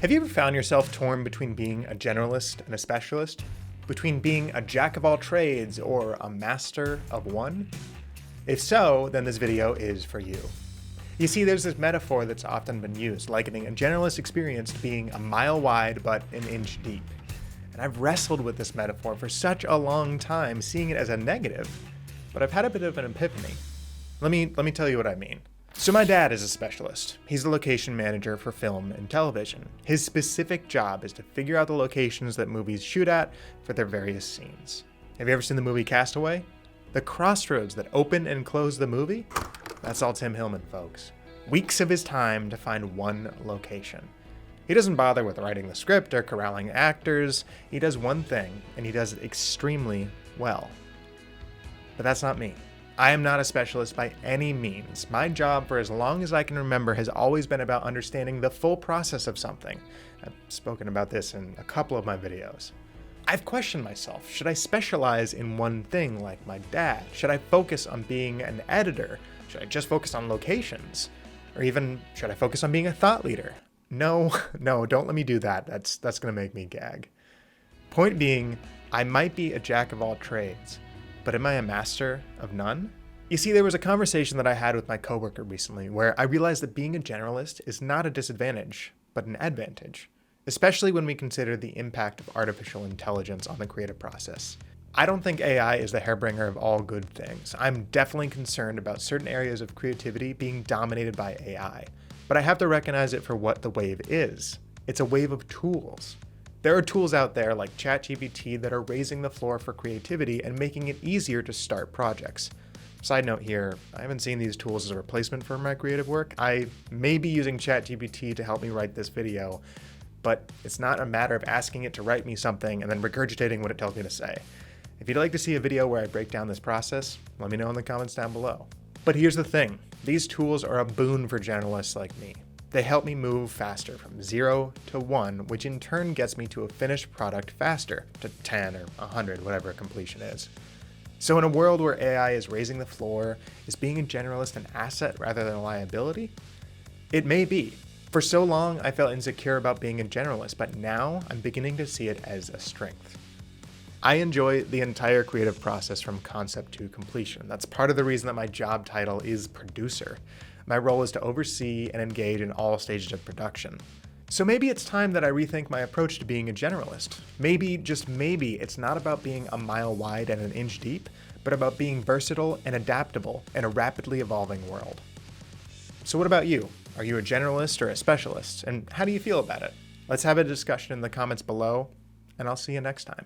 Have you ever found yourself torn between being a generalist and a specialist? Between being a jack of all trades or a master of one? If so, then this video is for you. You see, there's this metaphor that's often been used, likening a generalist experience to being a mile wide but an inch deep. And I've wrestled with this metaphor for such a long time, seeing it as a negative, but I've had a bit of an epiphany. Let me tell you what I mean. So my dad is a specialist. He's the location manager for film and television. His specific job is to figure out the locations that movies shoot at for their various scenes. Have you ever seen the movie Castaway? The crossroads that open and close the movie? That's all Tim Hillman, folks. Weeks of his time to find one location. He doesn't bother with writing the script or corralling actors. He does one thing, and he does it extremely well. But that's not me. I am not a specialist by any means. My job, for as long as I can remember, has always been about understanding the full process of something. I've spoken about this in a couple of my videos. I've questioned myself. Should I specialize in one thing like my dad? Should I focus on being an editor? Should I just focus on locations? Or even, should I focus on being a thought leader? No, don't let me do that. That's gonna make me gag. Point being, I might be a jack of all trades, but am I a master of none? You see, there was a conversation that I had with my coworker recently where I realized that being a generalist is not a disadvantage, but an advantage, especially when we consider the impact of artificial intelligence on the creative process. I don't think AI is the hairbringer of all good things. I'm definitely concerned about certain areas of creativity being dominated by AI, but I have to recognize it for what the wave is. It's a wave of tools. There are tools out there like ChatGPT that are raising the floor for creativity and making it easier to start projects. Side note here, I haven't seen these tools as a replacement for my creative work. I may be using ChatGPT to help me write this video, but it's not a matter of asking it to write me something and then regurgitating what it tells me to say. If you'd like to see a video where I break down this process, let me know in the comments down below. But here's the thing, these tools are a boon for generalists like me. They help me move faster from 0 to 1, which in turn gets me to a finished product faster, to 10 or 100, whatever completion is. So in a world where AI is raising the floor, is being a generalist an asset rather than a liability? It may be. For so long, I felt insecure about being a generalist, but now I'm beginning to see it as a strength. I enjoy the entire creative process from concept to completion. That's part of the reason that my job title is producer. My role is to oversee and engage in all stages of production. So maybe it's time that I rethink my approach to being a generalist. Maybe, just maybe, it's not about being a mile wide and an inch deep, but about being versatile and adaptable in a rapidly evolving world. So what about you? Are you a generalist or a specialist? And how do you feel about it? Let's have a discussion in the comments below, and I'll see you next time.